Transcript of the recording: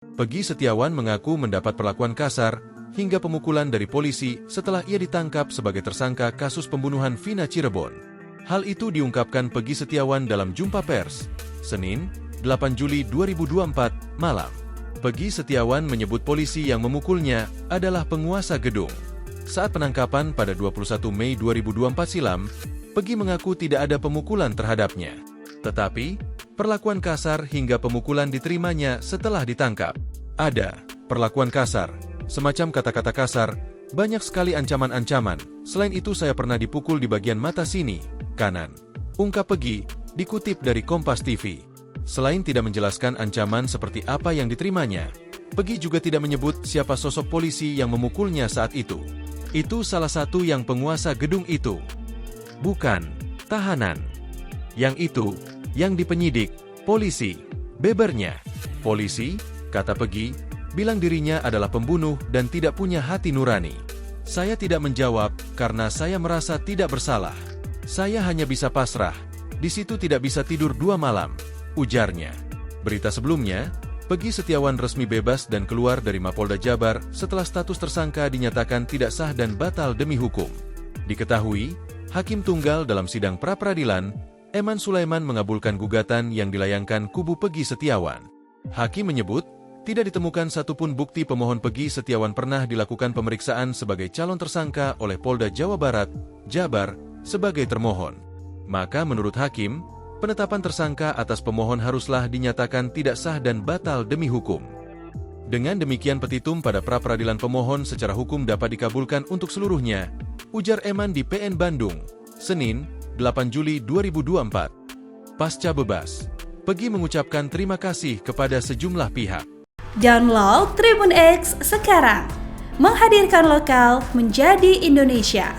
Peggy Setiawan mengaku mendapat perlakuan kasar hingga pemukulan dari polisi setelah ia ditangkap sebagai tersangka kasus pembunuhan Vina Cirebon. Hal itu diungkapkan Peggy Setiawan dalam jumpa pers, Senin, 8 Juli 2024, malam. Peggy Setiawan menyebut polisi yang memukulnya adalah penguasa gedung. Saat penangkapan pada 21 Mei 2024 silam, Peggy mengaku tidak ada pemukulan terhadapnya. Tetapi, perlakuan kasar hingga pemukulan diterimanya setelah ditangkap. Ada perlakuan kasar, semacam kata-kata kasar, banyak sekali ancaman-ancaman. Selain itu saya pernah dipukul di bagian mata sini, kanan, ungkap Peggy, dikutip dari Kompas TV. Selain tidak menjelaskan ancaman seperti apa yang diterimanya, Peggy juga tidak menyebut siapa sosok polisi yang memukulnya saat itu. Itu salah satu yang penguasa gedung itu. Bukan tahanan. Yang itu, yang dipenyidik, polisi. Bebernya, polisi, kata Peggy, bilang dirinya adalah pembunuh dan tidak punya hati nurani. Saya tidak menjawab karena saya merasa tidak bersalah. Saya hanya bisa pasrah. Di situ tidak bisa tidur 2 malam, ujarnya. Berita sebelumnya, Peggy Setiawan resmi bebas dan keluar dari Mapolda Jabar setelah status tersangka dinyatakan tidak sah dan batal demi hukum. Diketahui, Hakim Tunggal dalam sidang pra-peradilan, Eman Sulaiman mengabulkan gugatan yang dilayangkan kubu Peggy Setiawan. Hakim menyebut, tidak ditemukan satupun bukti pemohon Peggy Setiawan pernah dilakukan pemeriksaan sebagai calon tersangka oleh Polda Jawa Barat, Jabar, sebagai termohon. Maka menurut Hakim, penetapan tersangka atas pemohon haruslah dinyatakan tidak sah dan batal demi hukum. Dengan demikian petitum pada pra-peradilan pemohon secara hukum dapat dikabulkan untuk seluruhnya, ujar Eman di PN Bandung, Senin, 8 Juli 2024. Pasca bebas, Peggy mengucapkan terima kasih kepada sejumlah pihak. Download Tribun X sekarang, menghadirkan lokal menjadi Indonesia.